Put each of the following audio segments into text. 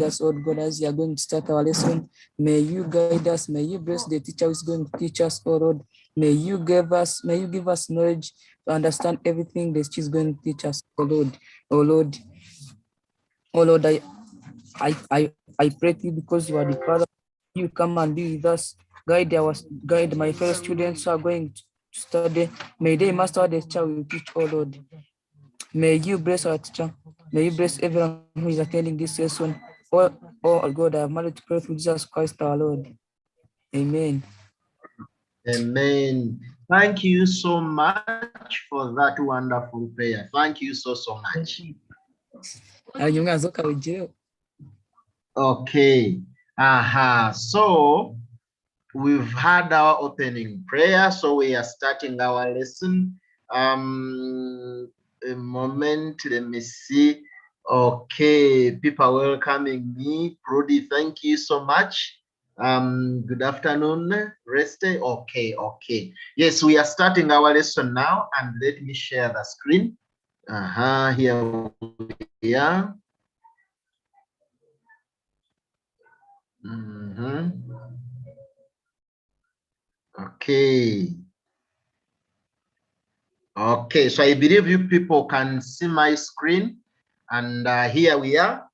us, oh God, as you are going to start our lesson. May you guide us. May you bless the teacher who is going to teach us, oh Lord. May you give us knowledge to understand everything that she's going to teach us, oh Lord. Oh Lord. Oh Lord, I pray to you because you are the Father. You come and be with us. Guide my fellow students who are going to study. May they master the teacher will teach, oh Lord. May you bless our teacher. May you bless everyone who is attending this lesson. Oh God, I have managed to pray through Jesus Christ our Lord. Amen. Amen. Thank you so much for that wonderful prayer. Thank you so much. Okay. So we've had our opening prayer, so we are starting our lesson. A moment, let me see. Okay, people welcoming me. Prudi, thank you so much. Good afternoon, Reste. Okay. Yes, we are starting our lesson now, and let me share the screen. Here we are. Okay, so I believe you people can see my screen, and here we are.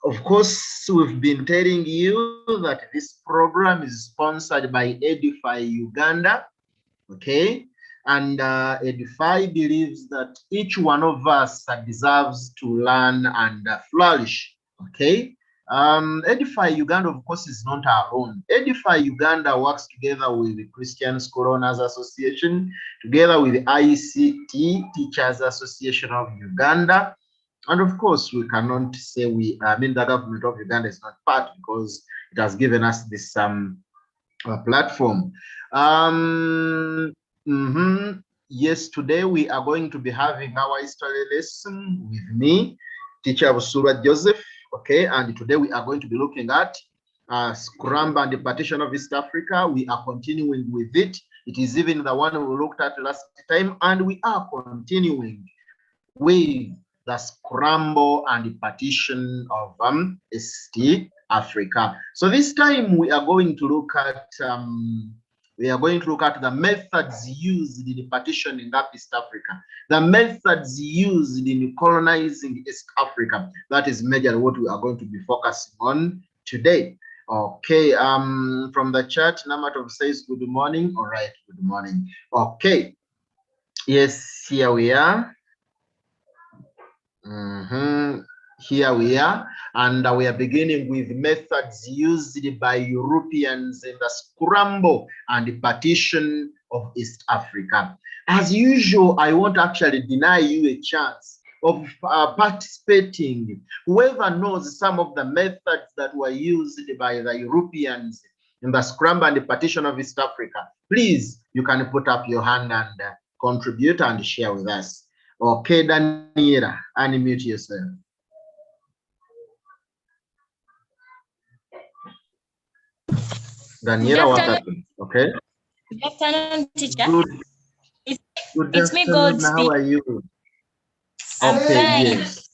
Of course, we've been telling you that this program is sponsored by Edify Uganda, okay? And Edify believes that each one of us deserves to learn and flourish, okay? Edify Uganda, of course, is not our own. Edify Uganda works together with the Christian School Owners Association, together with the ICT Teachers Association of Uganda. And of course, we cannot say the government of Uganda is not part, because it has given us this platform. Yes, today we are going to be having our history lesson with me, teacher Busura Joseph. Okay, and today we are going to be looking at Scramble and the Partition of East Africa. We are continuing with it. It is even the one we looked at last time, and we are continuing with the Scramble and the Partition of East Africa. So this time we are going to look at the methods used in partitioning up East Africa, the methods used in colonizing East Africa. That is majorly what we are going to be focusing on today. Okay, from the chat, Namatov says good morning. All right, good morning. Okay, yes, here we are. Here we are, and we are beginning with methods used by Europeans in the scramble and the partition of East Africa. As usual, I won't actually deny you a chance of participating. Whoever knows some of the methods that were used by the Europeans in the scramble and the partition of East Africa, please, you can put up your hand and contribute and share with us. Okay, Daniela, unmute yourself. Daniela, what happened? Okay. Good afternoon, teacher. Good me, God. How are you? I'm fine. Yes.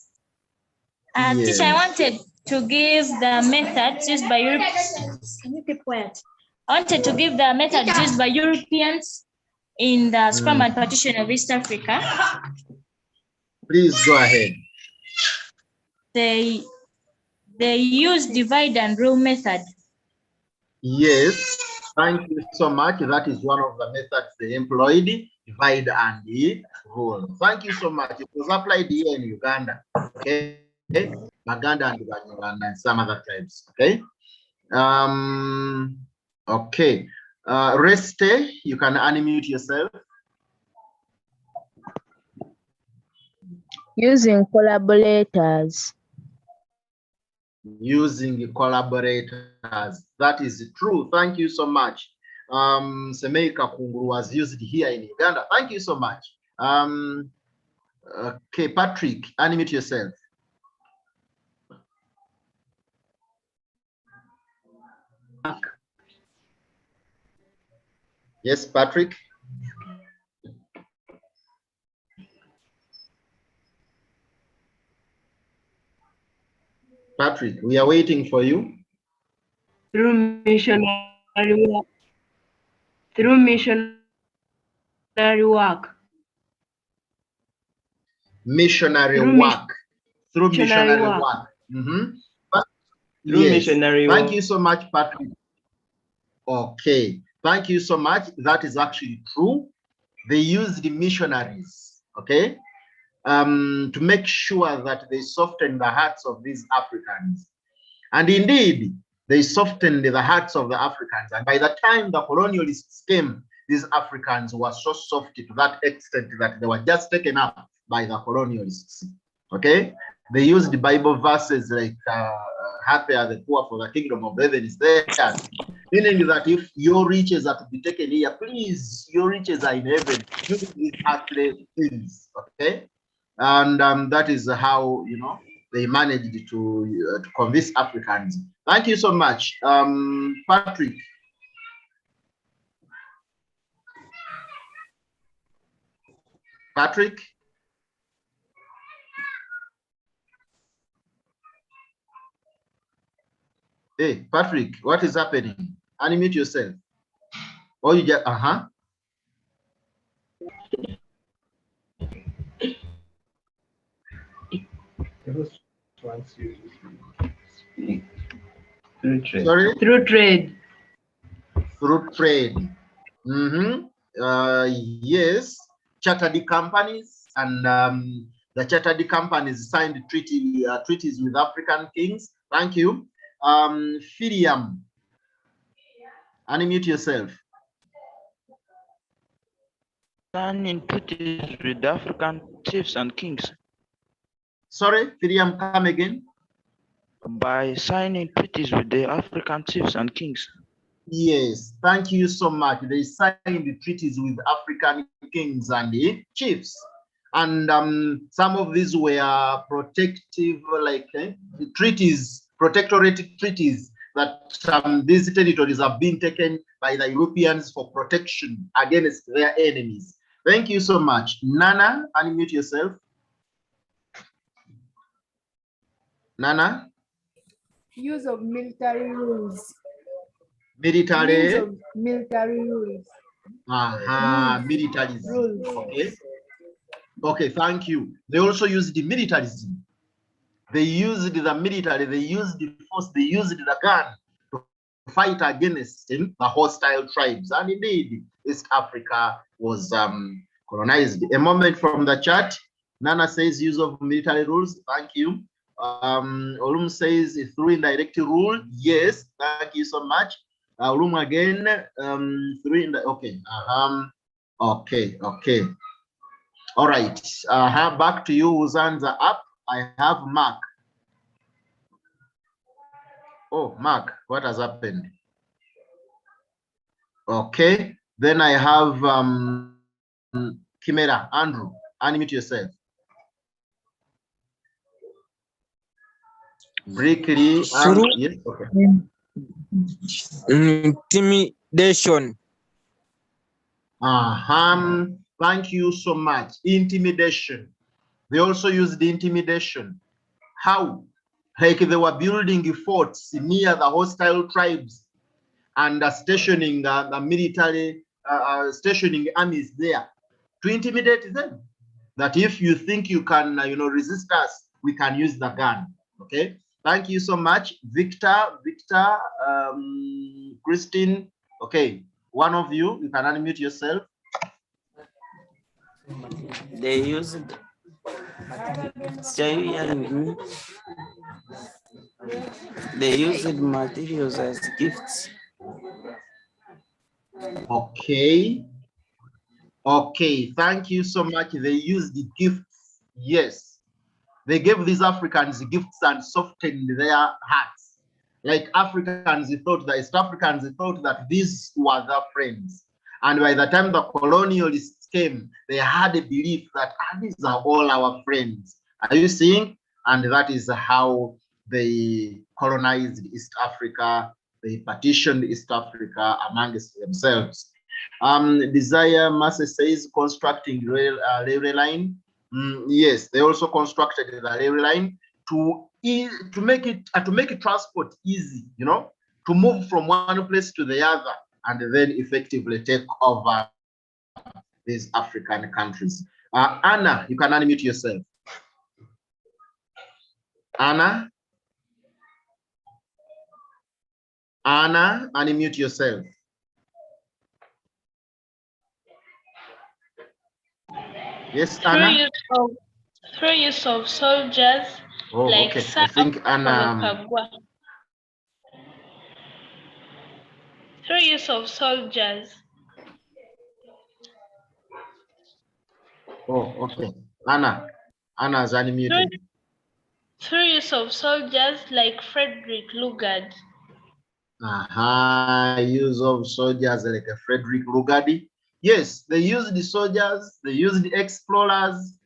Yes. Teacher, I wanted to give the methods used by Europeans. Can you keep quiet? I wanted to give the methods used by Europeans in the scramble and partition of East Africa. Please go ahead. They use divide and rule method. Yes, thank you so much. That is one of the methods they employed, divide and rule. Thank you so much. It was applied here in Uganda, okay? Baganda and Uganda and some other tribes, okay? Okay. Reste, you can unmute yourself. Using collaborators. Using collaborators. That is true. Thank you so much. Semeika Kunguru was used here in Uganda. Thank you so much. Okay, Patrick, unmute yourself. Yes, Patrick. Patrick, we are waiting for you. Through missionary work. Through missionary work. Missionary Through work. Through missionary missionary work. work. Through Yes. missionary Thank work. you so much, Patrick. Okay. Thank you so much. That is actually true. They used the missionaries, okay, to make sure that they soften the hearts of these Africans. And indeed, they softened the hearts of the Africans. And by the time the colonialists came, these Africans were so soft to that extent that they were just taken up by the colonialists. Okay? They used the Bible verses like, happy are the poor, for the kingdom of heaven is theirs. Meaning that if your riches are to be taken here, please, your riches are in heaven. Use these earthly things. Okay? And that is how, you know, they managed to convince Africans. Thank you so much. Patrick. Patrick? Hey, Patrick, what is happening? Unmute yourself. Or you just, Sorry? Through trade. Through trade. Yes, chartered companies and the chartered companies signed treaties with African kings. Thank you. Firiam, unmute yourself. Signing treaties with the African chiefs and kings. Sorry, Firiam, come again. By signing treaties with the African chiefs and kings. Yes, thank you so much. They signed the treaties with African kings and the chiefs. And some of these were protective, like treaties, protectorate treaties, that these territories have been taken by the Europeans for protection against their enemies. Thank you so much. Nana, unmute yourself. Nana? Use of military rules. Military? Use of military rules. Militarism. Rules. Okay. Okay, thank you. They also used the militarism. They used the military, they used the force, they used the gun to fight against the hostile tribes. And indeed, East Africa was colonized. A moment from the chat. Nana says use of military rules. Thank you. Olum says through indirect rule. Yes, thank you so much. Olum again, through in the okay. Okay. All right. Back to you, who's hands are up. I have Mark. Oh, Mark, what has happened? Okay. Then I have Kimera. Andrew, unmute yourself. Briefly. Yes, okay. Intimidation. Thank you so much. Intimidation. They also use the intimidation. How? Like they were building forts near the hostile tribes and stationing the military, stationing armies there to intimidate them. That if you think you can, resist us, we can use the gun. Okay. Thank you so much, Victor, Christine. Okay, one of you can unmute yourself. They used. They used materials as gifts. Okay. Okay, thank you so much. They used the gifts. Yes. They gave these Africans gifts and softened their hearts. Like Africans thought that East Africans thought that these were their friends. And by the time the colonialists came, they had a belief that these are all our friends. Are you seeing? And that is how they colonized East Africa. They partitioned East Africa amongst themselves. Desire Massey says constructing railway line. Yes, they also constructed the railway line to to make it transport easy, you know, to move from one place to the other, and then effectively take over these African countries. Anna, you can unmute yourself. Anna, unmute yourself. Yes, Anna. Through use of soldiers, Oh, like okay. I think Anna. Through use of soldiers. Oh, okay. Anna's unmuted. Through use of soldiers like Frederick Lugard. Use of soldiers like Frederick Lugard. Yes, they used the soldiers, they used the explorers,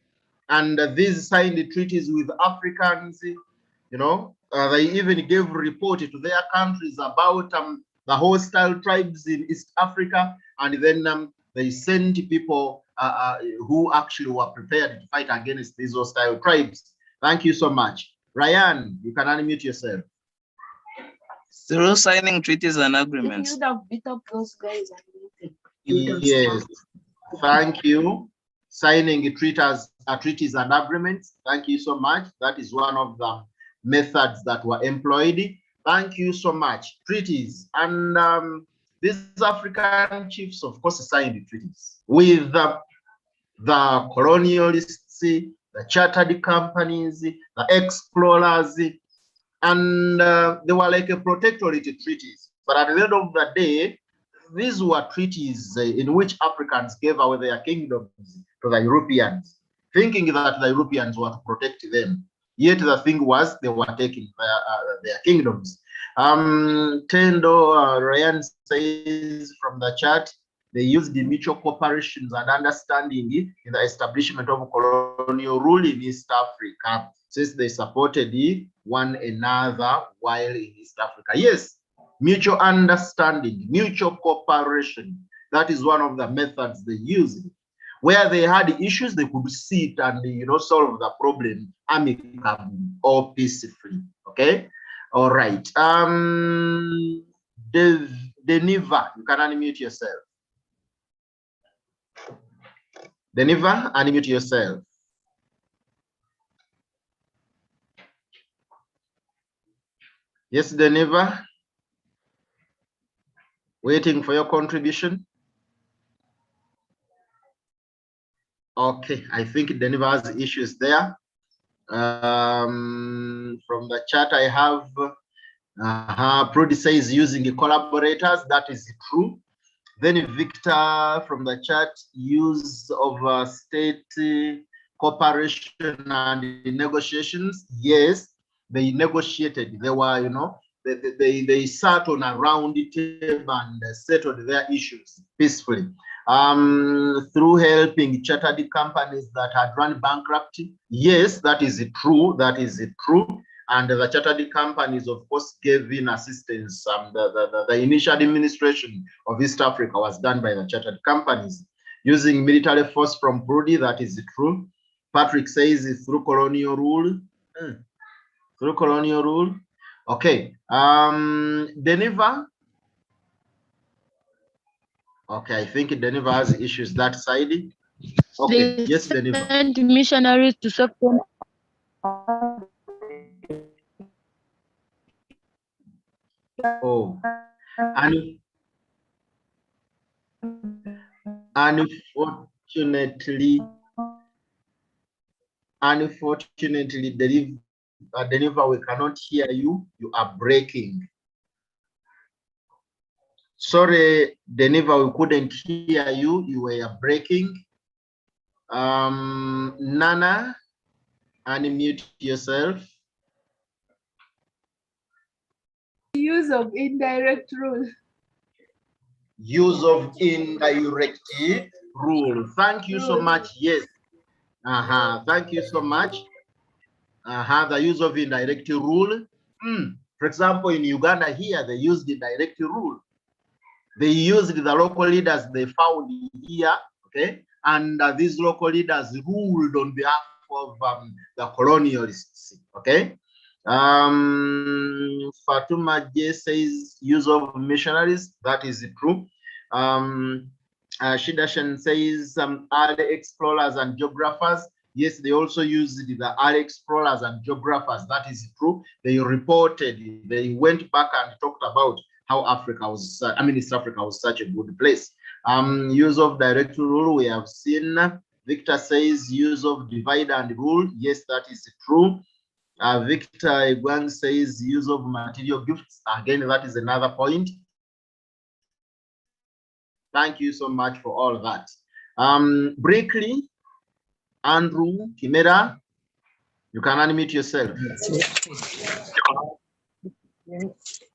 and these signed the treaties with Africans. You know, they even gave report to their countries about the hostile tribes in East Africa, and then they sent people who actually were prepared to fight against these hostile tribes. Thank you so much. Ryan, you can unmute yourself. Through signing treaties and agreements. You would have beat up those guys. Yes, thank you. Signing treaties and agreements. Thank you so much. That is one of the methods that were employed. Thank you so much. Treaties. And these African chiefs, of course, signed the treaties with the colonialists, the chartered companies, the explorers, and they were like a protectorate treaties. But at the end of the day, these were treaties in which Africans gave away their kingdoms to the Europeans, thinking that the Europeans were to protect them. Yet the thing was they were taking their kingdoms. Tendo Ryan says from the chat, they used the mutual cooperations and understanding in the establishment of colonial rule in East Africa, since they supported one another while in East Africa. Yes, mutual understanding, mutual cooperation. That is one of the methods they used. Where they had issues, they could sit and solve the problem amicably or peacefully. Okay, all right. Deniva, you can unmute yourself. Deniva, unmute yourself. Yes, Deniva. Waiting for your contribution. Okay, I think Deniva has issues there. From the chat, I have Prudi says using the collaborators. That is true. Then Victor from the chat, use of state cooperation and negotiations. Yes, they negotiated. They were, they sat on a round table and settled their issues peacefully. Through helping chartered companies that had run bankrupt. Yes, that is true. That is true. And the chartered companies, of course, gave in assistance. The initial administration of East Africa was done by the chartered companies. Using military force from Brody, that is true. Patrick says it's through colonial rule. Through colonial rule. Okay. Deniva. Okay, I think Deniva has issues that side. Okay, yes, Deniva. Sent missionaries to Soften. Oh, unfortunately, Deniva, we cannot hear you. You are breaking. Sorry, Deniva, we couldn't hear you. You were breaking. Nana, unmute yourself. Use of indirect rule. Use of indirect rule. Thank you so much. Yes. Thank you so much. The use of indirect rule. For example, in Uganda here, they used the direct rule. They used the local leaders they found here, okay? And these local leaders ruled on behalf of the colonialists, okay? Fatuma J says use of missionaries. That is true. Shidashan says early explorers and geographers. Yes, they also used the early explorers and geographers. That is true. They reported, they went back and talked about how Africa was, East Africa was such a good place. Use of direct rule, we have seen. Victor says use of divide and rule. Yes, that is true. Victor Igwang says use of material gifts. Again, that is another point. Thank you so much for all that. Brickley, Andrew, Kimera, you can unmute yourself.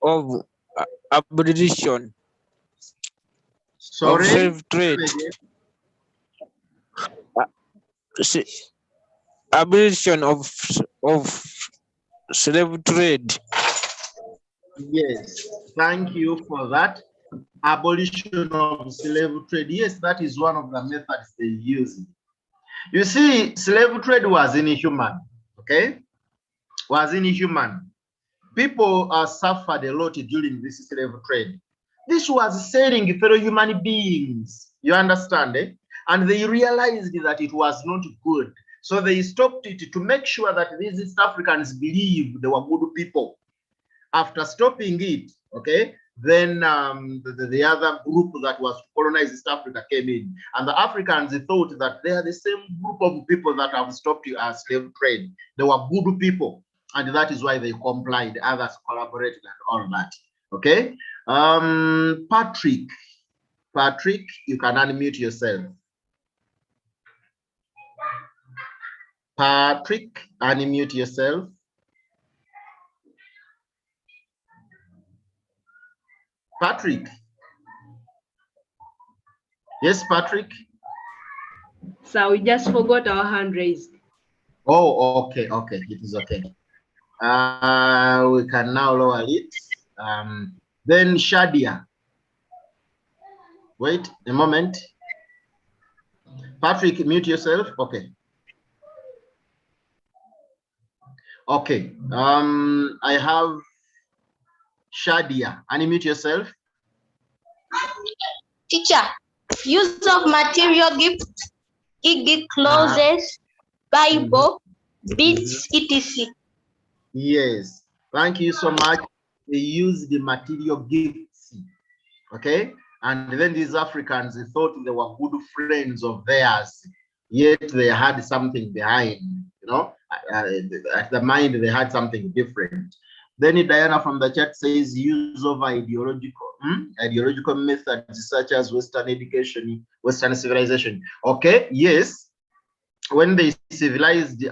Of abolition. Sorry? Of slave trade. Abolition of slave trade. Yes, thank you for that. Abolition of slave trade. Yes, that is one of the methods they use. You see, slave trade was inhuman, okay? Was inhuman. People suffered a lot during this slave trade. This was selling fellow human beings, you understand, eh? And they realized that it was not good. So they stopped it to make sure that these East Africans believe they were good people. After stopping it, okay, then the other group that was to colonize East Africa came in. And the Africans thought that they are the same group of people that have stopped slave trade. They were good people. And that is why they complied. Others collaborated and all that. Okay. Patrick, you can unmute yourself. Patrick, unmute yourself. Patrick. Yes, Patrick. So we just forgot our hand raised. Oh, okay, it is okay. We can now lower it. Then Shadia. Wait a moment. Patrick, mute yourself. Okay. Okay. I have Shadia. Unmute yourself. Teacher, use of material gifts, clothes, Bible, beads, etc. Yes, thank you so much. They use the material gifts, okay? And then these Africans, they thought they were good friends of theirs, yet they had something behind, you know? At the mind, they had something different. Then Diana from the chat says use of ideological methods such as Western education, Western civilization. Okay, yes. When they civilized the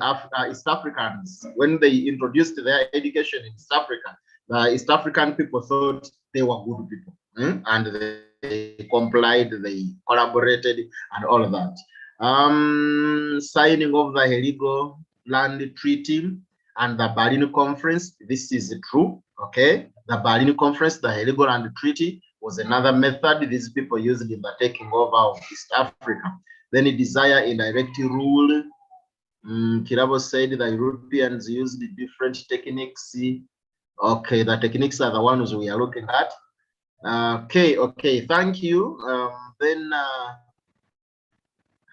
East Africans, when they introduced their education in East Africa, the East African people thought they were good people, and they complied, they collaborated, and all of that. Signing of the Heligo Land Treaty and the Berlin Conference, this is true, okay? The Berlin Conference, the Heligo Land Treaty was another method these people used in the taking over of East Africa. Then a desire indirect rule. Kirabo said the Europeans used different techniques. Okay, the techniques are the ones we are looking at. Okay, thank you. Then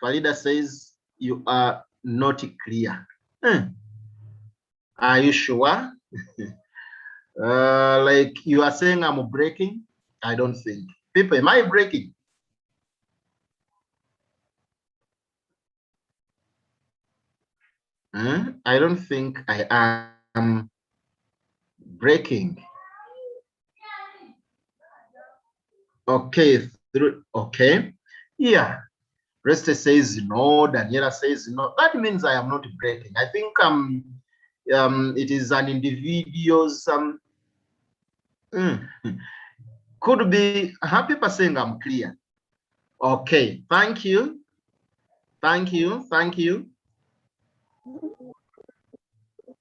Farida says you are not clear. Are you sure? Like you are saying I'm breaking? I don't think. People, am I breaking? I don't think I am breaking. Okay, okay. Yeah. Resta says no, Daniela says no. That means I am not breaking. I think it is an individual's could be people saying I'm clear. Okay, thank you. Thank you.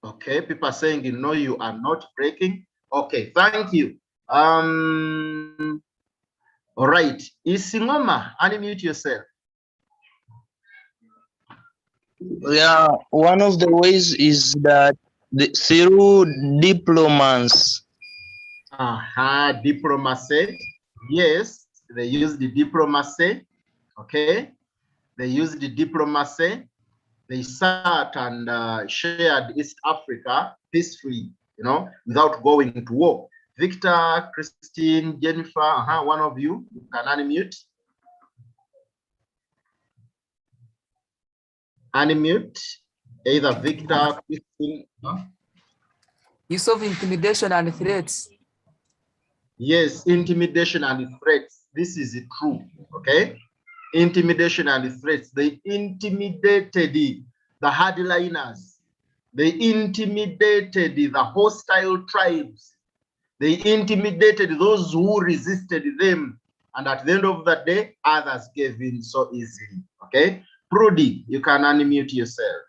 Okay, people are saying no, you are not breaking. Okay, thank you. All right, Isingoma, unmute yourself. Yeah, one of the ways is that Through diplomats. Diplomacy. Yes, they used the diplomacy. Okay, they used the diplomacy. They sat and shared East Africa peacefully, without going to war. Victor, Christine, Jennifer, one of you can unmute. Unmute, either Victor, Christine. Use of intimidation and threats. Yes, intimidation and threats. This is true, okay? Intimidation and threats. They intimidated the hardliners. They intimidated the hostile tribes. They intimidated those who resisted them. And at the end of the day, others gave in so easily, okay? Prudy, you can unmute yourself.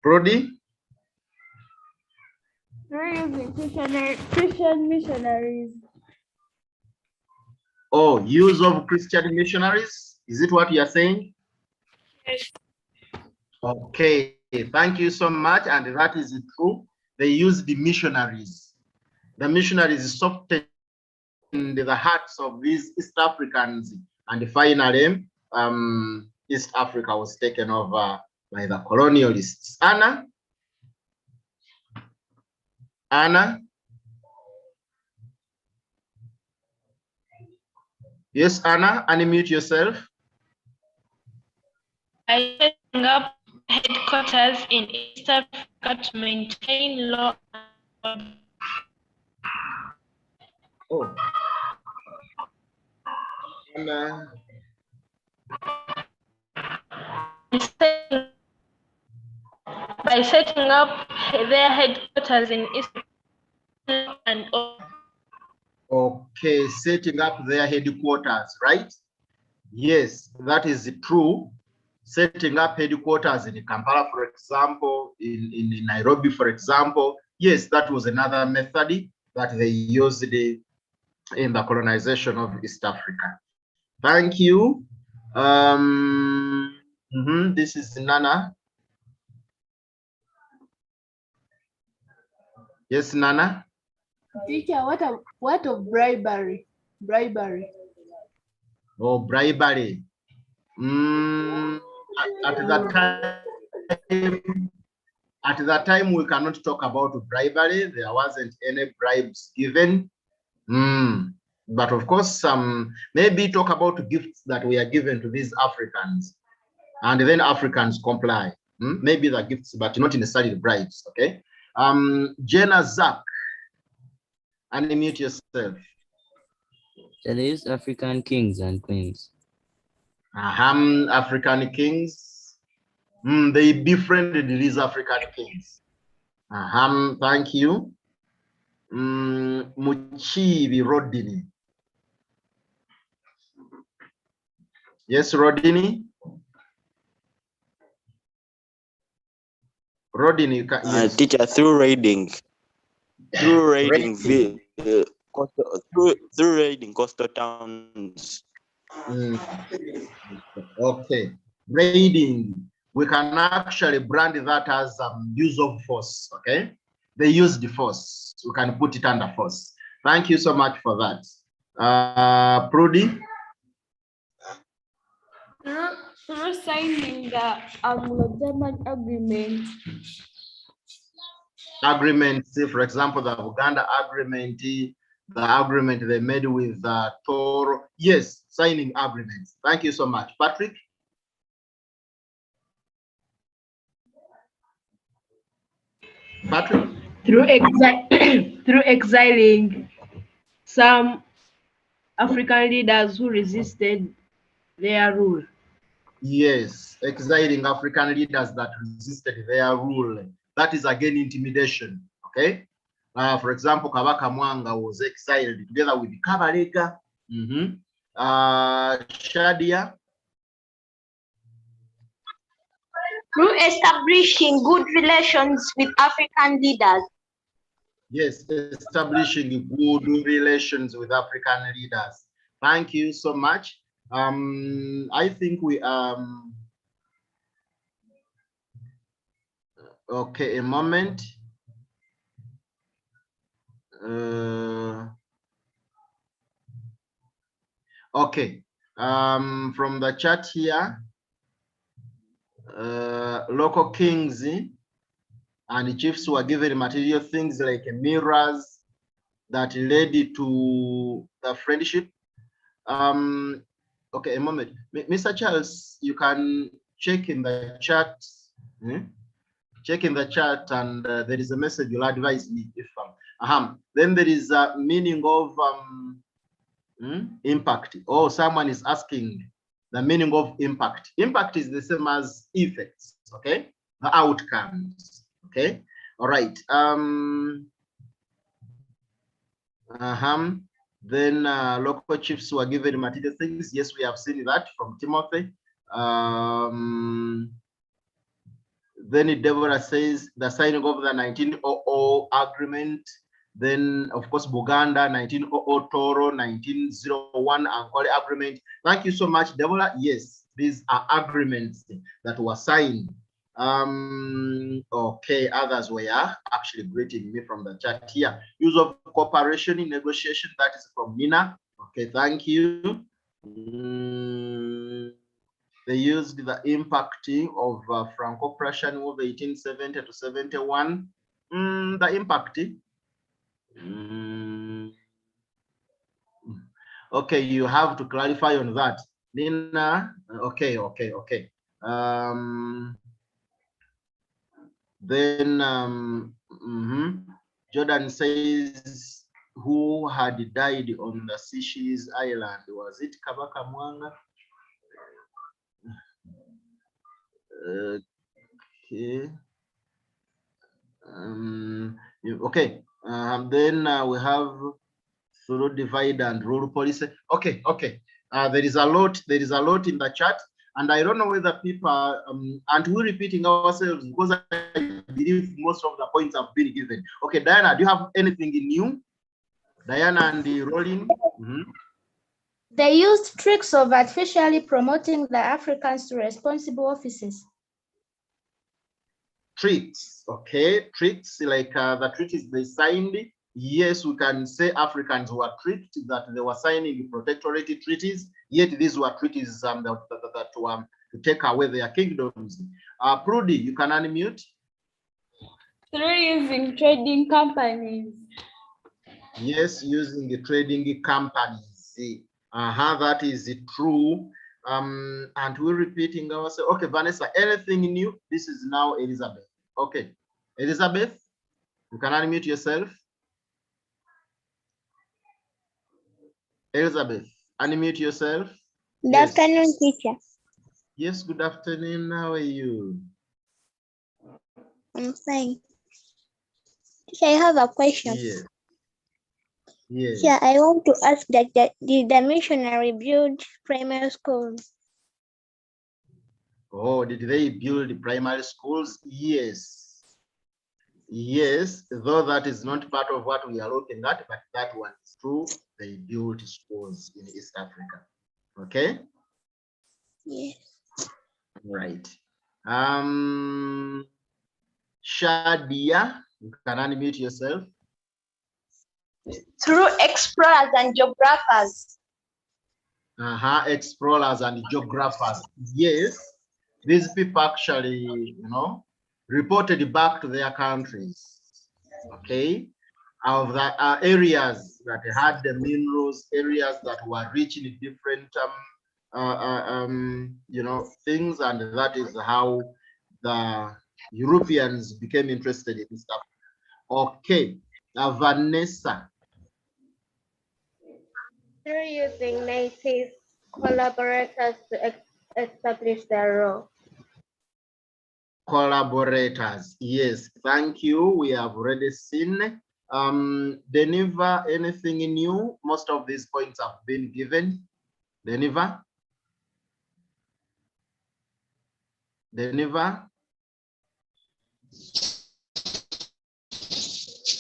Prudy? We're using Christian missionaries. Oh, use of Christian missionaries? Is it what you are saying? Yes. Okay, thank you so much. And that is true. They use the missionaries. The missionaries softened the hearts of these East Africans. And finally, East Africa was taken over by the colonialists. Anna? Anna? Yes, Anna, unmute yourself. By setting up headquarters in East Africa to maintain law and order. Oh. Anna. By setting up their headquarters in East Africa and okay, setting up their headquarters, right? Yes, that is true. Setting up headquarters in Kampala, for example, in Nairobi, for example. Yes, that was another method that they used in the colonization of East Africa. Thank you. This is Nana. Yes, Nana. Teacher, what of bribery? Bribery. Oh, bribery. At that time, we cannot talk about bribery. There wasn't any bribes given. But of course, maybe talk about gifts that we are given to these Africans, and then Africans comply. Maybe the gifts, but not necessarily the bribes. Okay. Jenna Zak, unmute yourself. They use African kings and queens. African kings. They befriended these African kings. Thank you. Muchibi Rodini. Yes, Rodini. Rodini, you can. Yes. Teacher, through raiding. Through raiding, through raiding coastal towns. Okay, raiding. We can actually brand that as use of force. Okay, they use the force. We can put it under force. Thank you so much for that. Prudy. Through signing the Anglo-German agreement. Agreement, say for example, the Uganda agreement, the agreement they made with Toro. Yes, signing agreements. Thank you so much. Patrick? Patrick? Through exiling some African leaders who resisted their rule. Yes, exiling African leaders that resisted their rule. That is again intimidation. Okay. For example, Kabaka Mwanga was exiled together with Kabalega. Shadia. Through establishing good relations with African leaders. Yes, establishing good relations with African leaders. Thank you so much. I think we Okay, a moment. Okay, from the chat here, local kings and chiefs were given material things like mirrors that led to the friendship. Okay, a moment. Mr. Charles, you can check in the chat. Check in the chat, and there is a message you'll advise me if then there is a meaning of impact. Oh, someone is asking the meaning of impact. Impact is the same as effects, okay? The outcomes, okay? All right. Then local chiefs were given material things. Yes, we have seen that from Timothy. Then Deborah says the signing of the 1900 agreement. Then, of course, Buganda, 1900 Toro, 1901 Angola agreement. Thank you so much, Deborah. Yes, these are agreements that were signed. Okay, others were actually greeting me from the chat here. Use of cooperation in negotiation, that is from Nina. Okay, thank you. They used the impacting of Franco-Prussian War 1870 to 71. The impact. Okay, you have to clarify on that. Nina, okay. Then Jordan says, who had died on the Seychelles Island? Was it Kabaka Mwanga? Okay. Okay. Then we have through divide and rule policy. Okay. There is a lot in the chat, and I don't know whether people and we're repeating ourselves because I believe most of the points have been given. Okay, Diana, do you have anything new? Diana and the Rolling. They used tricks of artificially promoting the Africans to responsible offices. Tricks, okay, tricks like the treaties they signed. Yes, we can say Africans were tricked that they were signing protectorate treaties, yet these were treaties that were to take away their kingdoms. Prudy, you can unmute. Through using trading companies. Yes, using the trading companies. That is true. And we're repeating ourselves. Okay, Vanessa, anything new? This is now Elizabeth. Okay, Elizabeth, you can unmute yourself. Elizabeth, unmute yourself. Good afternoon, teacher. Yes, good afternoon. How are you? I'm fine. Teacher, I have a question. Yes. Yeah, I want to ask that did the missionary build primary schools? Oh, did they build primary schools? Yes. Yes, though that is not part of what we are looking at, but that one is true. They built schools in East Africa. Okay? Yes. Right. Shadia, you can unmute yourself. Through explorers and geographers. Explorers and geographers. Yes, these people actually, reported back to their countries. Okay, of the areas that had the minerals, areas that were rich in different, things, and that is how the Europeans became interested in stuff. Okay, Vanessa. Through using native collaborators to establish their role. Collaborators, yes, thank you. We have already seen. Deniva, anything new? Most of these points have been given. Deniva?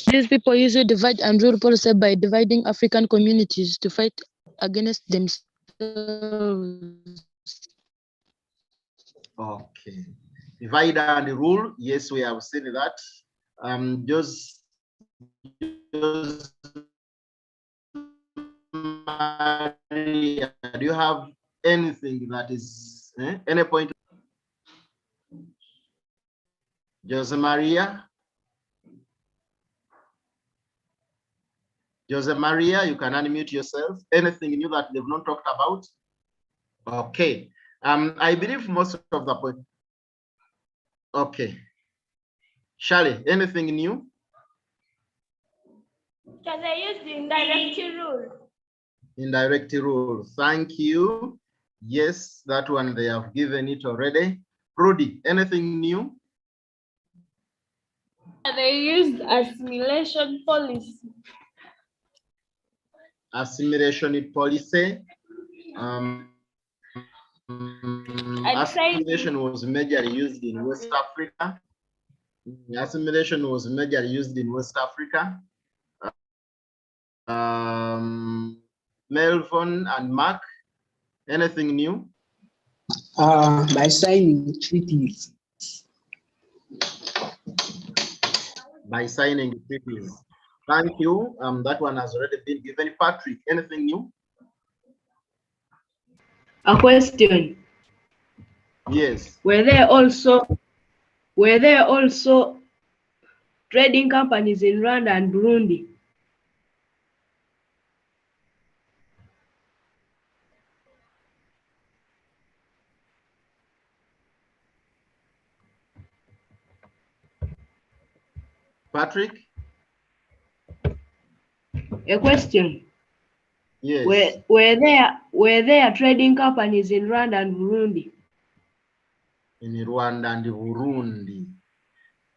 These people usually divide and rule policy by dividing African communities to fight against themselves. Okay. Divide and rule. Yes, we have seen that. Just Maria, do you have anything that is any point? Jose Maria. Jose Maria, you can unmute yourself. Anything new that they've not talked about? Okay. I believe most of the point. Okay. Shally, anything new? Can they use the indirect rule? Indirect rule. Thank you. Yes, that one they have given it already. Rudy, anything new? They used assimilation policy. Assimilation policy. Assimilation was majorly used in West Africa. Assimilation was majorly used in West Africa. Melvin and Mark, anything new? By signing treaties. By signing treaties. Thank you. That one has already been given. Patrick, anything new? A question. Yes. Were there also trading companies in Rwanda and Burundi? Patrick? A question. Yes. Were there trading companies in Rwanda and Burundi? In Rwanda and Burundi.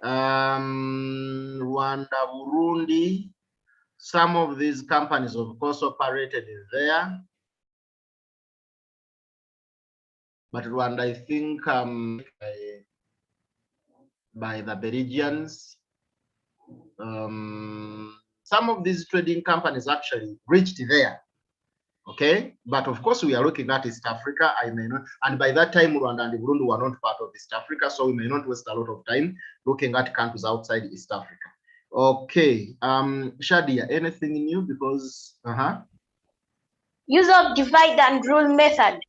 Rwanda, Burundi. Some of these companies, of course, operated there. But Rwanda, I think, by the Belgians. Some of these trading companies actually reached there. Okay, but of course we are looking at East Africa. I may not, and by that time Rwanda and Burundi were not part of East Africa, so we may not waste a lot of time looking at countries outside East Africa. Okay, Shadia, anything new? Because use of divide and rule method.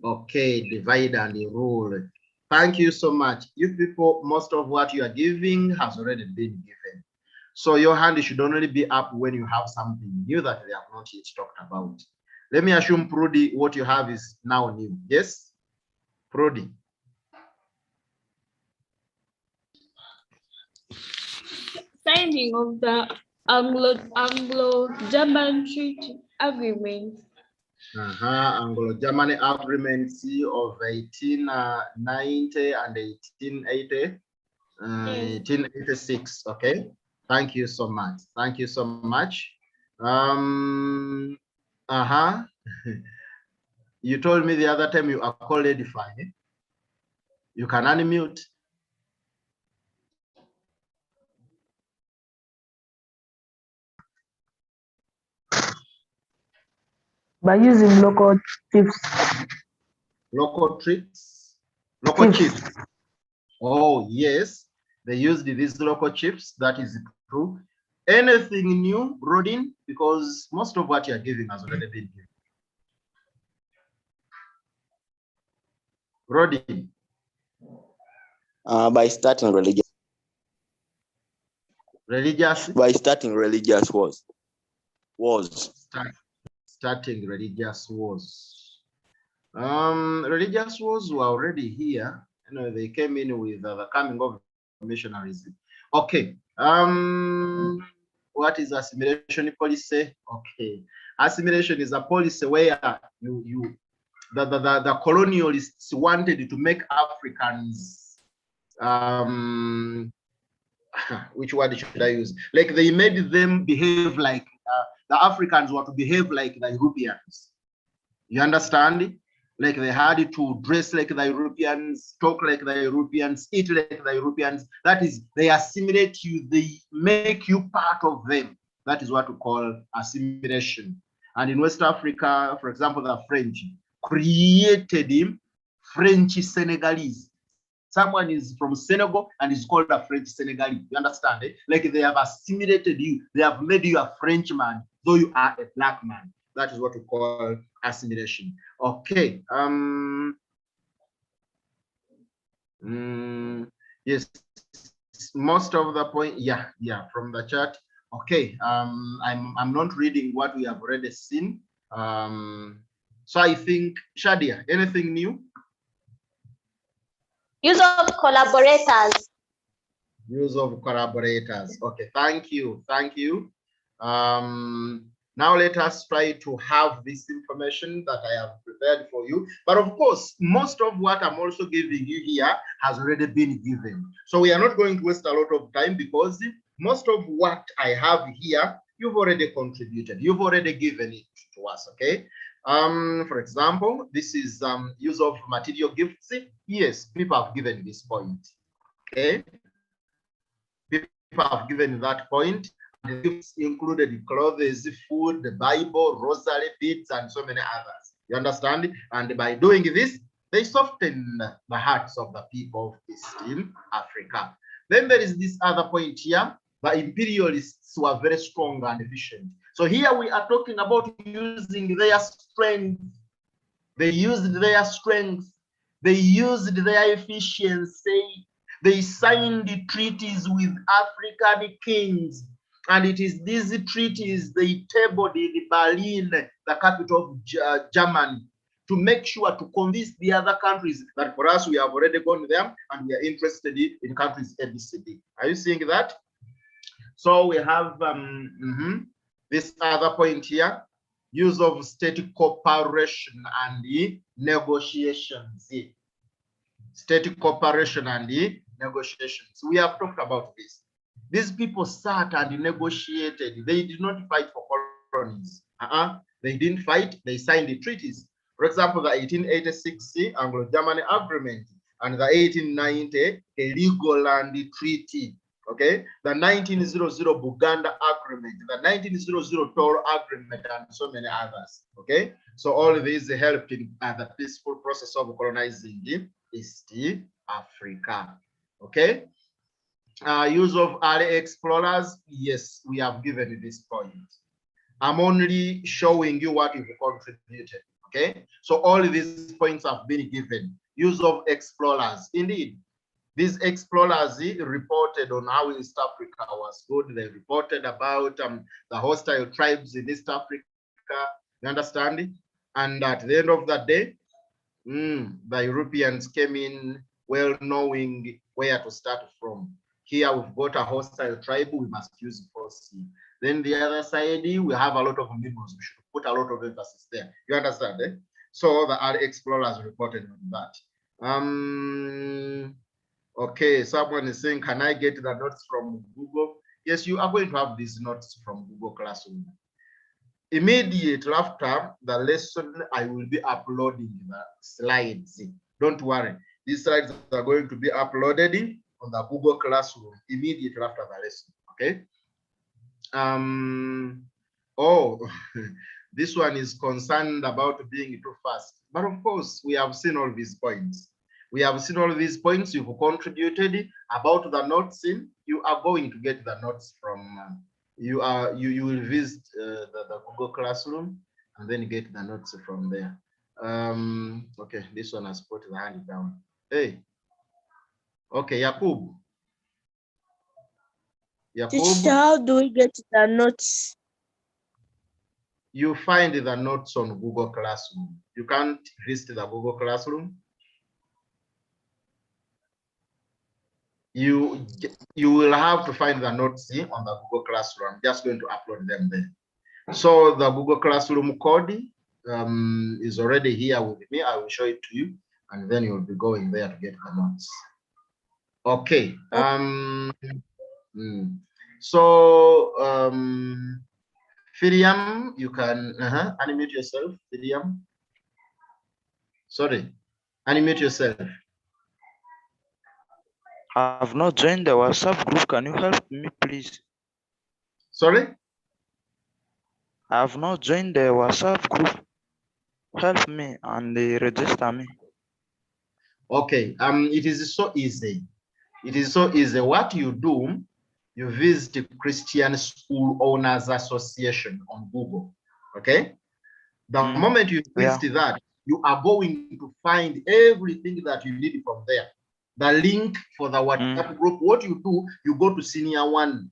Okay, divide and rule. Thank you so much. You people, most of what you are giving has already been given. So your hand should only be up when you have something new that they have not yet talked about. Let me assume, Prudi, what you have is now new. Yes? Prudi. Signing of the Anglo-German Treaty Agreement. Anglo-German agreements of 1890 and 1880, 1886. Okay. Thank you so much. Thank you so much. You told me the other time you are called Edify. You can unmute. By using local chiefs. Local tricks? Local chiefs. Oh, yes. They used these local chiefs. That is true. Anything new, Rodin? Because most of what you are giving has already been given. Rodin. By starting religious. By starting religious wars. Starting religious wars. Religious wars were already here. You know, they came in with the coming of missionaries. Okay. What is assimilation policy? Okay. Assimilation is a policy where the colonialists wanted to make Africans, which word should I use? Like they made them behave like the Africans were to behave like the Europeans. You understand? Like they had to dress like the Europeans, talk like the Europeans, eat like the Europeans. That is, they assimilate you, they make you part of them. That is what we call assimilation. And in West Africa, for example, the French created French Senegalese. Someone is from Senegal and is called a French Senegalese. You understand? Like they have assimilated you. They have made you a Frenchman, though you are a black man. That is what we call assimilation. Okay. Yes, most of the point, yeah, from the chat. Okay, I'm not reading what we have already seen. So I think, Shadia, anything new? Use of collaborators. Use of collaborators. Okay, thank you. Now let us try to have this information that I have prepared for you. But of course, most of what I'm also giving you here has already been given. So we are not going to waste a lot of time because most of what I have here, you've already contributed. You've already given it to us, okay? For example, this is use of material gifts. Yes, people have given this point, okay? People have given that point. The gifts included clothes, food, the Bible, rosary, beads, and so many others. You understand? And by doing this, they soften the hearts of the people of Eastern Africa. Then there is this other point here. The imperialists were very strong and efficient. So here we are talking about using their strength. They used their strength. They used their efficiency. They signed the treaties with African kings. And it is these treaties they tabled in Berlin, the capital of Germany, to make sure to convince the other countries that for us, we have already gone there and we are interested in countries ABCD. Are you seeing that? So we have this other point here, use of state cooperation and the negotiations. State cooperation and the negotiations. We have talked about this. These people sat and negotiated. They did not fight for colonies. They didn't fight. They signed the treaties. For example, the 1886 Anglo-German Agreement and the 1890 Heligoland Treaty. Okay, the 1900 Buganda Agreement, the 1900 Toro Agreement, and so many others. Okay, so all of these helped in the peaceful process of colonizing East Africa. Okay. Use of early explorers, yes, we have given this point. I'm only showing you what you've contributed, okay? So all these points have been given. Use of explorers, indeed. These explorers reported on how East Africa was good. They reported about the hostile tribes in East Africa, you understand? And at the end of the day, the Europeans came in well knowing where to start from. Here we've got a hostile tribe, we must use force. Then the other side, we have a lot of minerals. We should put a lot of emphasis there. You understand? Eh? So the early explorers reported on that. Okay, someone is saying, can I get the notes from Google? Yes, you are going to have these notes from Google Classroom. Immediately after the lesson, I will be uploading the slides. Don't worry, these slides are going to be uploaded on the Google Classroom immediately after the lesson. Okay. Oh, this one is concerned about being too fast. But of course, we have seen all these points. We have seen all these points. You've contributed about the notes. You are going to get the notes from. You will visit the Google Classroom and then get the notes from there. Okay, this one has put the hand down. Hey. Okay, Yakub. Teacher, how do we get the notes? You find the notes on Google Classroom. You can't visit the Google Classroom. You will have to find the notes on the Google Classroom. I'm just going to upload them there. So the Google Classroom code is already here with me. I will show it to you, and then you'll be going there to get the notes. Okay. So Firiam, you can unmute yourself, Firiam. Sorry, unmute yourself. I have not joined the WhatsApp group. Can you help me, please? Sorry? I have not joined the WhatsApp group. Help me and register me. Okay, it is so easy. It is so easy. What you do, you visit Christian School Owners Association on Google. Okay. The moment you visit that, you are going to find everything that you need from there. The link for the WhatsApp group. What you do, you go to senior one.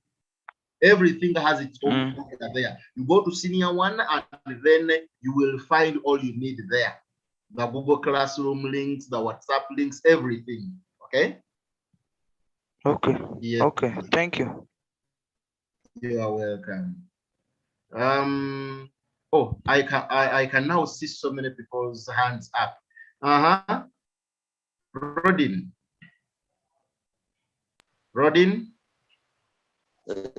Everything has its own there. You go to senior one, and then you will find all you need there. The Google Classroom links, the WhatsApp links, everything. Okay. Okay. Yeah. Okay. Thank you. You are welcome. Oh, I can now see so many people's hands up. Rodin.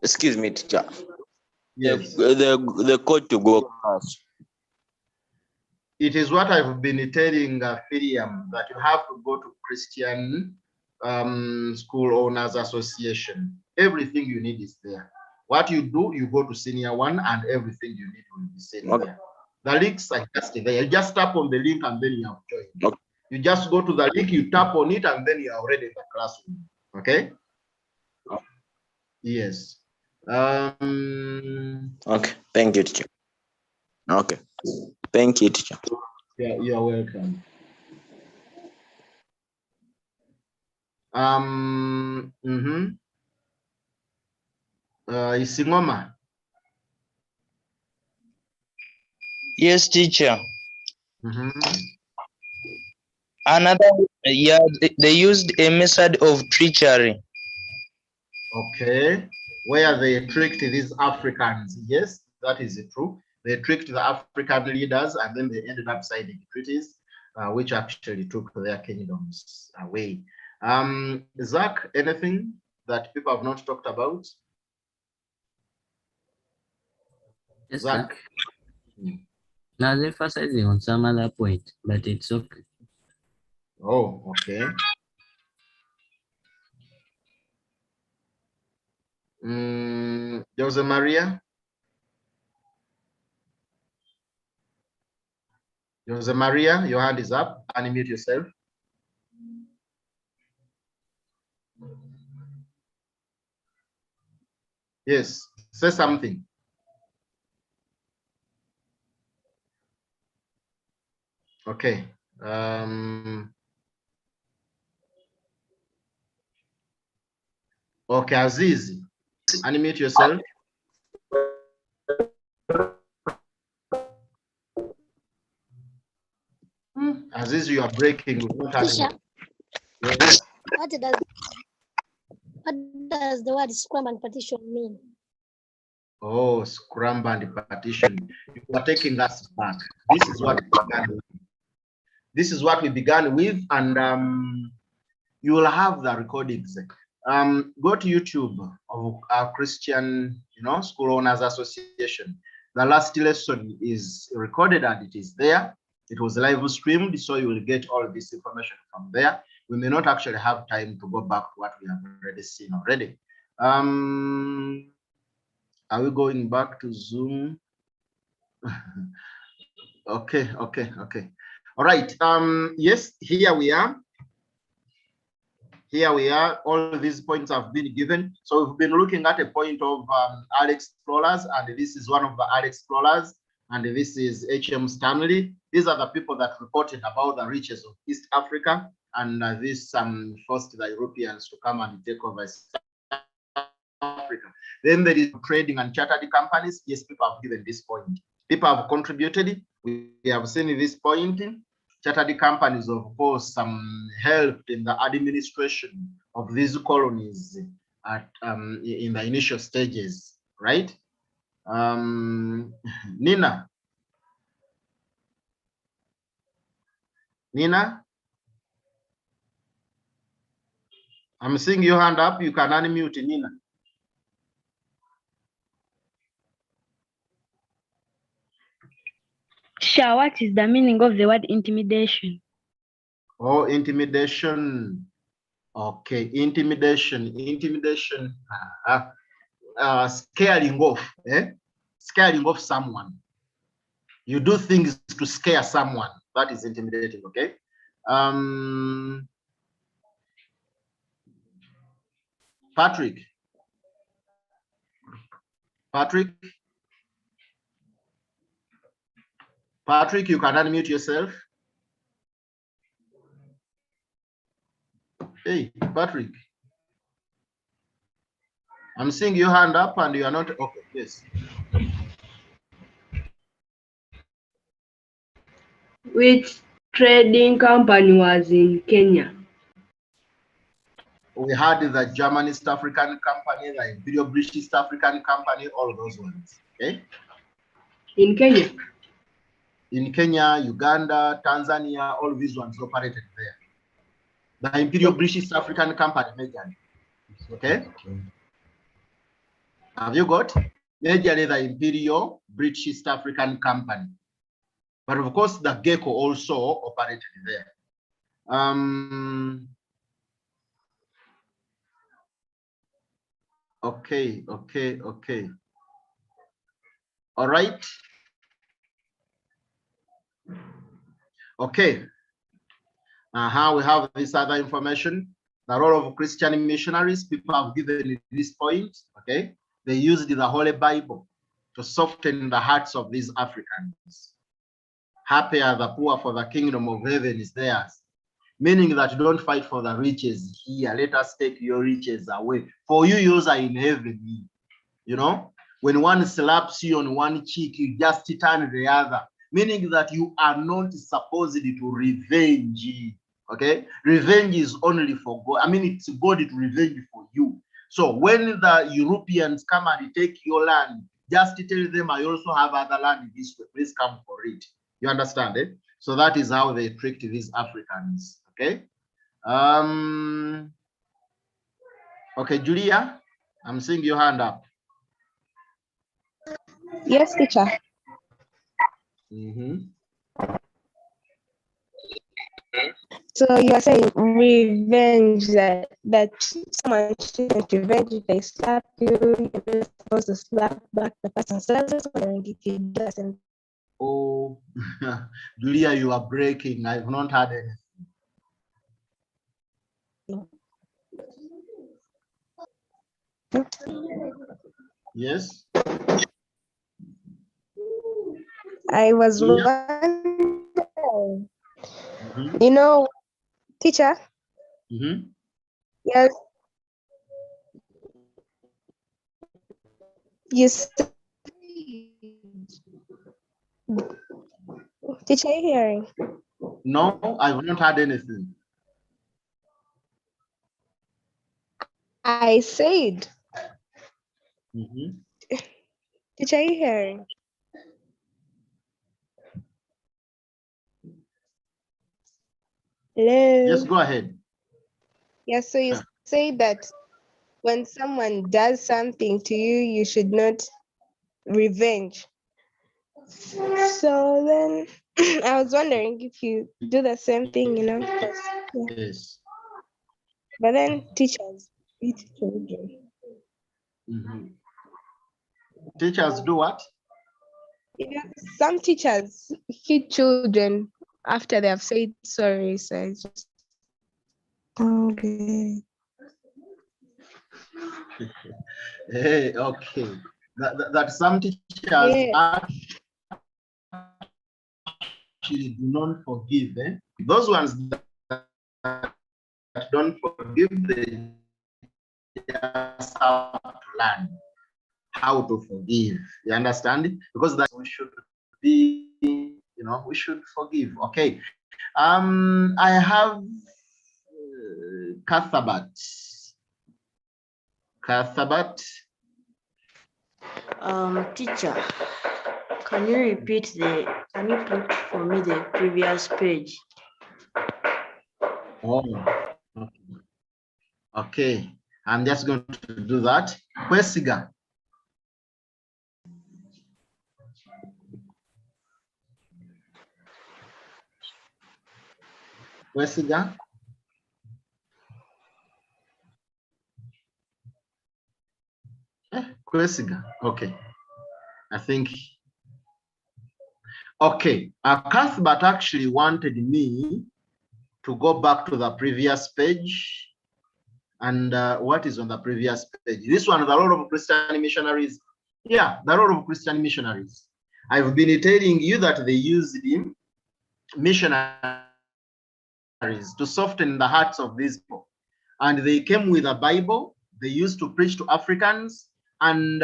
Excuse me, teacher. Yes. The code to go class. It is what I've been telling Firiam, that you have to go to Christian School Owners Association. Everything you need is there. What you do, you go to senior one, and everything you need will be sent there. The links are just there. You just tap on the link and then you have joined. Okay. You just go to the link, you tap on it, and then you are already in the classroom. Okay? Yes. Okay. Thank you, teacher. Okay. Thank you, teacher. Yeah, you are welcome. Isingoma. Yes, teacher. Another, they used a method of treachery. Okay, where they tricked these Africans. Yes, that is true. They tricked the African leaders, and then they ended up signing treaties, which actually took their kingdoms away. Zach, anything that people have not talked about? Yes, Zach. Now they're emphasizing on some other point, but it's okay. Oh, okay. Jose Maria? Jose Maria, your hand is up. Unmute yourself. Yes, say something. Okay. Okay, Aziz, unmute yourself. Aziz, you are breaking. Teacher, yes. what does the word scrum and partition mean? Oh, scrum and partition. You are taking us back. This is what we began with. This is what we began with, and you will have the recordings. Go to YouTube of our Christian, School Owners Association. The last lesson is recorded and it is there. It was live streamed, so you will get all this information from there. We may not actually have time to go back to what we have already seen already. Are we going back to Zoom? Okay. All right. Yes, here we are. Here we are. All these points have been given. So we've been looking at a point of art explorers, and this is one of the art explorers, and this is H.M. Stanley. These are the people that reported about the riches of East Africa, and this forced the Europeans to come and take over Africa. Then there is trading and chartered companies. Yes, people have given this point. People have contributed. We have seen this point. Chartered companies, of course, helped in the administration of these colonies at in the initial stages, right? Nina, I'm seeing your hand up. You can unmute, Nina. Sure, what is the meaning of the word intimidation? Oh, intimidation. Okay, intimidation. Scaring off, scaring off someone. You do things to scare someone. That is intimidating, okay? Patrick. Patrick. Patrick, you can unmute yourself. Hey, Patrick. I'm seeing your hand up and you are not. Okay, yes. Which trading company was in Kenya? We had the German East African Company, the Imperial British East African Company, all those ones. Okay. In Kenya? In Kenya, Uganda, Tanzania, all these ones operated there. The Imperial British East African Company, majorly. Okay. Have you got? Majorly the Imperial British East African Company. But of course, the Gecko also operated there. Okay. All right. Okay. We have this other information. The role of Christian missionaries, people have given this point. Okay. They used the Holy Bible to soften the hearts of these Africans. Happy are the poor, for the kingdom of heaven is theirs. Meaning that you don't fight for the riches here. Let us take your riches away. For you, yours are in heaven. You know, when one slaps you on one cheek, you just turn the other. Meaning that you are not supposed to revenge. Okay, revenge is only for God. I mean, it's God to revenge for you. So when the Europeans come and take your land, just tell them, I also have other land this way. Please come for it. You understand it? So that is how they tricked these Africans. Okay. Okay, Julia, I'm seeing your hand up. Yes, teacher. So you are saying revenge, that someone shouldn't revenge if they slap you, you're supposed to slap back the person. So I was just wondering if you doesn't. Oh, Julia, you are breaking. I've not heard anything. Yes. I was wondering, you know, teacher. Yes. You said, teacher, are you hearing? No, I've not heard anything. I said. Teacher, are you hearing? Hello. Yes, go ahead. Yes, so you say that when someone does something to you, you should not revenge. So then I was wondering if you do the same thing, you know. Yeah. Yes. But then teachers beat children. Teachers do what? Yeah, some teachers hit children after they have said sorry. So I just okay. Hey, okay. That some teachers actually do not forgive. Those ones that don't forgive, they just have to learn how to forgive. You understand? Because that we should be, you know, we should forgive. Okay. I have Kathabat. Teacher, can you put for me the previous page? Oh, okay. I'm just going to do that. Kwesiga. Kwesiga. Kwesiga. Okay. I think. Okay. Cuthbert actually wanted me to go back to the previous page And what is on the previous page? This one, the role of Christian missionaries. Yeah, the role of Christian missionaries. I've been telling you that they used the missionaries to soften the hearts of these people. And they came with a Bible. They used to preach to Africans. And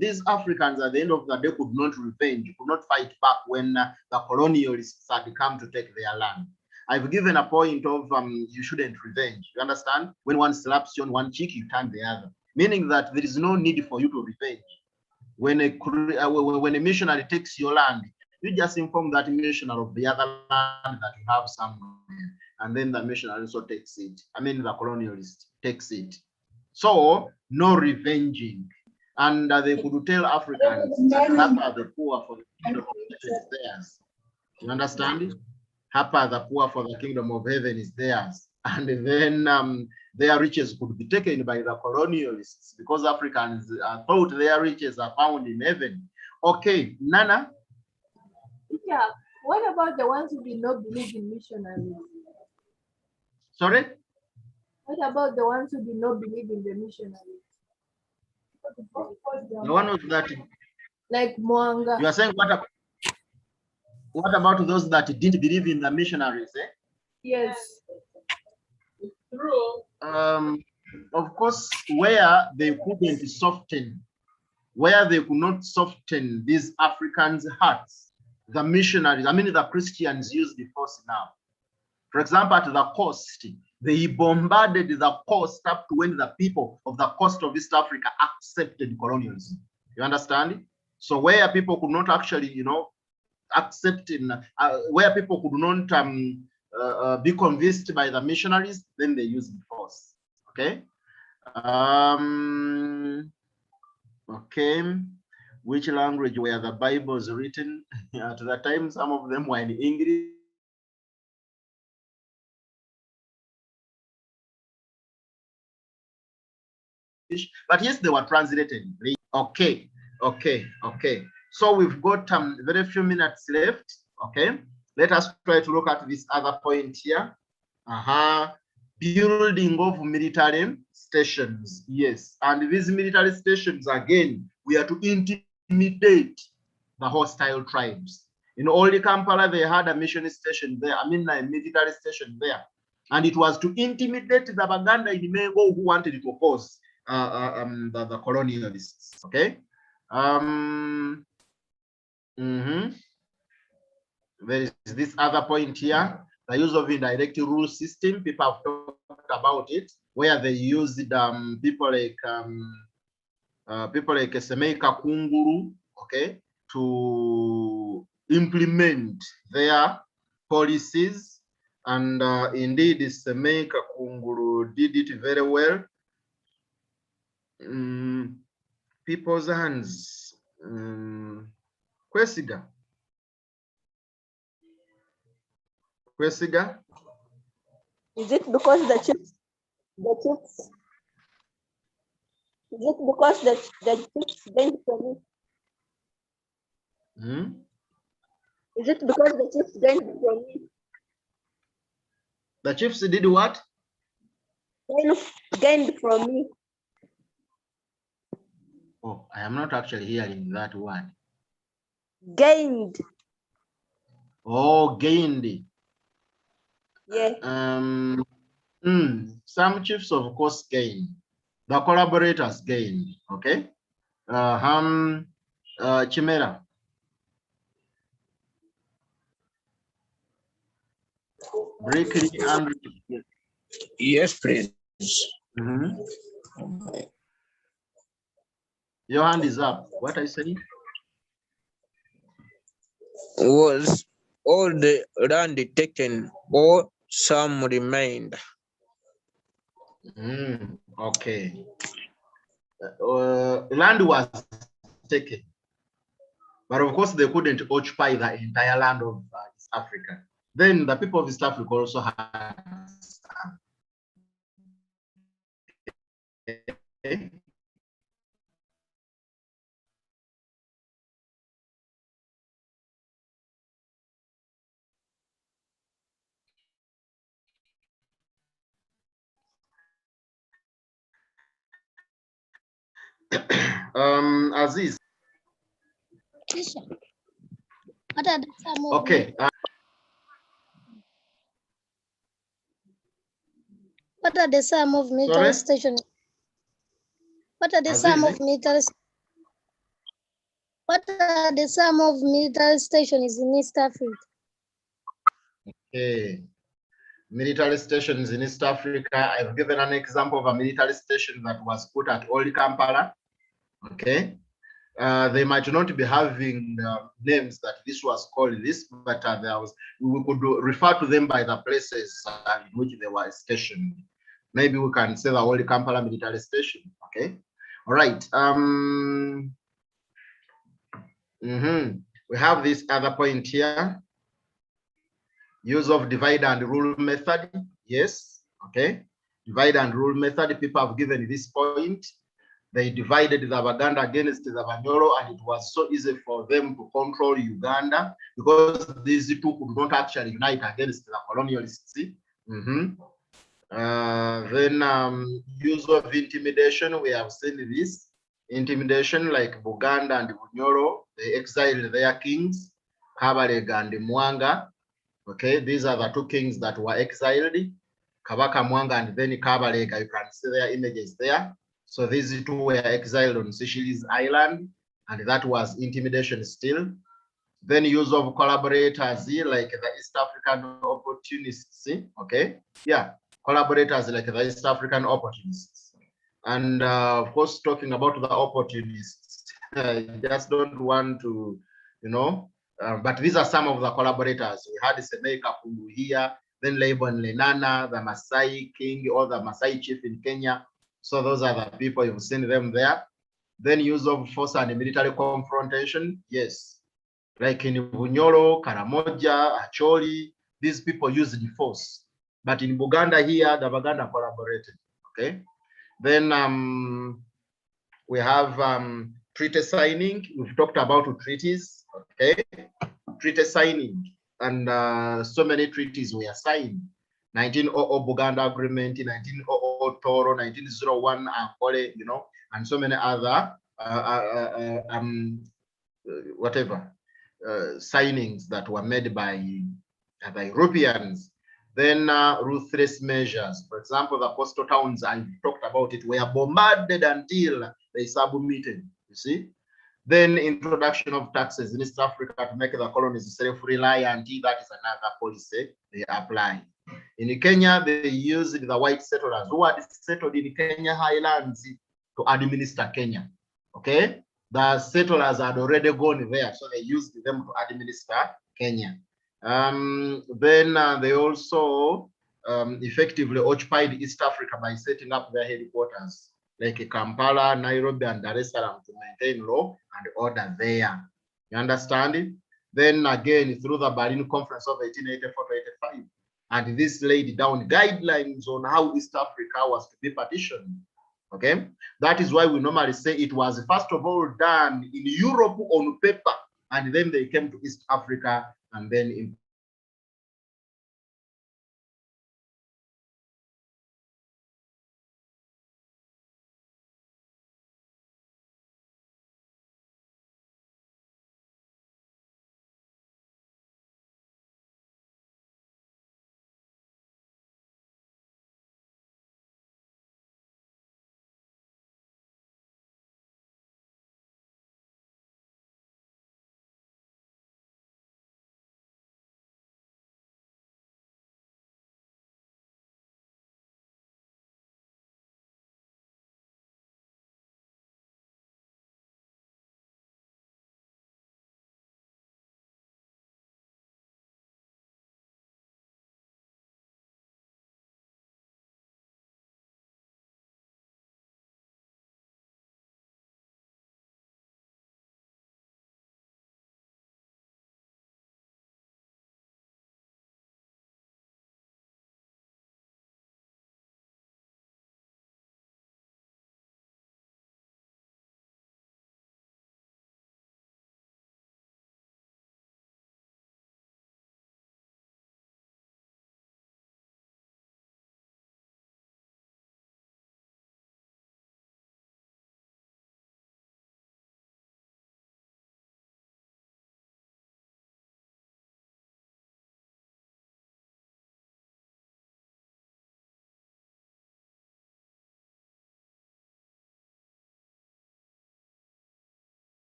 these Africans, at the end of the day, could not revenge, could not fight back when the colonialists had come to take their land. I've given a point of you shouldn't revenge. You understand? When one slaps you on one cheek, you turn the other. Meaning that there is no need for you to revenge. When a missionary takes your land, you just inform that missionary of the other land that you have somewhere. And then the missionary also takes it. I mean, the colonialist takes it. So, no revenging. And they could tell Africans that Hapa the poor for the kingdom of heaven is theirs. You understand? Hapa the poor for the kingdom of heaven is theirs. And then their riches could be taken by the colonialists because Africans thought their riches are found in heaven. Okay, Nana? Yeah. What about the ones who did not believe in missionaries? Sorry? What about the ones who did not believe in the missionaries? The one was that. Like Mwanga. You are saying what about those that didn't believe in the missionaries? Yes. True. Of course, where they couldn't soften, where they could not soften these Africans' hearts, the missionaries, I mean the Christians used the force now. For example, at the coast, they bombarded the coast up to when the people of the coast of East Africa accepted colonialism. You understand? So where people could not actually, accept, where people could not be convinced by the missionaries, then they used the force. Okay. Okay. Which language were the Bibles written? At the time, some of them were in English. But yes, they were translated. Okay. So we've got very few minutes left. Okay. Let us try to look at this other point here. Building of military stations. Yes. And these military stations, again, we are to intimidate the hostile tribes. In Old Kampala, they had a mission station there. I mean, a military station there. And it was to intimidate the Baganda in Mengo who wanted to oppose the colonialists. Okay. There is this other point here, the use of indirect rule system. People have talked about it, where they used people like Semeika Kunguru, okay, to implement their policies. And indeed, Semeika Kunguru did it very well. People's hands. Kwesiga. Kwesiga. Is it because the chips, is it because the chips gained from it? Is it because the chips gained from it? The chiefs did what? Gained from me. Oh, I am not actually hearing that word. Gained. Oh, gained. Yeah. Some chiefs, of course, gained. The collaborators gained. Okay. Chimera. Briefly, Andrew. Yes, please. Your hand is up. What I say? Was all the land taken or some remained? Okay. Land was taken. But of course, they couldn't occupy the entire land of East Africa. Then the people of East Africa also had some. Okay. Aziz. Teacher, what are the some of Okay. what are the sum of military Sorry? stations? What are the sum Azizi? of military? What are the sum of military stations in East Africa? Okay. Military stations in East Africa. I've given an example of a military station that was put at Old Kampala. Okay. They might not be having names that this was called this, but we could refer to them by the places in which they were stationed. Maybe we can say the Old Kampala military station. Okay. All right. We have this other point here. Use of divide and rule method. Yes. Okay. Divide and rule method. People have given this point. They divided the Baganda against the Banyoro, and it was so easy for them to control Uganda because these two could not actually unite against the colonialists. Then use of intimidation. We have seen this intimidation, like Buganda and Bunyoro. They exiled their kings, Kabalega and Mwanga. Okay, these are the two kings that were exiled, Kabaka Mwanga and then Kabalega. You can see their images there. So these two were exiled on Seychelles Island, and that was intimidation still. Then use of collaborators, like the East African opportunists. Okay, yeah, collaborators like the East African opportunists. And of course, talking about the opportunists, I just don't want to, but these are some of the collaborators. We had Semeka Fundu here, then Laban Lenana, the Maasai king or the Maasai chief in Kenya. So those are the people, you've seen them there. Then use of force and military confrontation. Yes. Like in Bunyoro, Karamoja, Acholi, these people used the force. But in Buganda here, the Baganda collaborated. Okay. Then we have treaty signing. We've talked about treaties. Okay. Treaty signing. And so many treaties were signed. 1900 Buganda Agreement, 1900 Toro, 1901 Ankole, and so many other signings that were made by the Europeans. Then ruthless measures. For example, the coastal towns, I talked about it, were bombarded until they submitted, you see. Then introduction of taxes in East Africa to make the colonies self-reliant. That is another policy they apply. In Kenya, they used the white settlers who had settled in Kenya highlands to administer Kenya. Okay, the settlers had already gone there, so they used them to administer Kenya. Then they also effectively occupied East Africa by setting up their headquarters, like Kampala, Nairobi, and Dar es Salaam, to maintain law and order there. You understand it? Then again, through the Berlin Conference of 1884-85, and this laid down guidelines on how East Africa was to be partitioned. Okay, that is why we normally say it was first of all done in Europe on paper, and then they came to East Africa and then in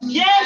Yes.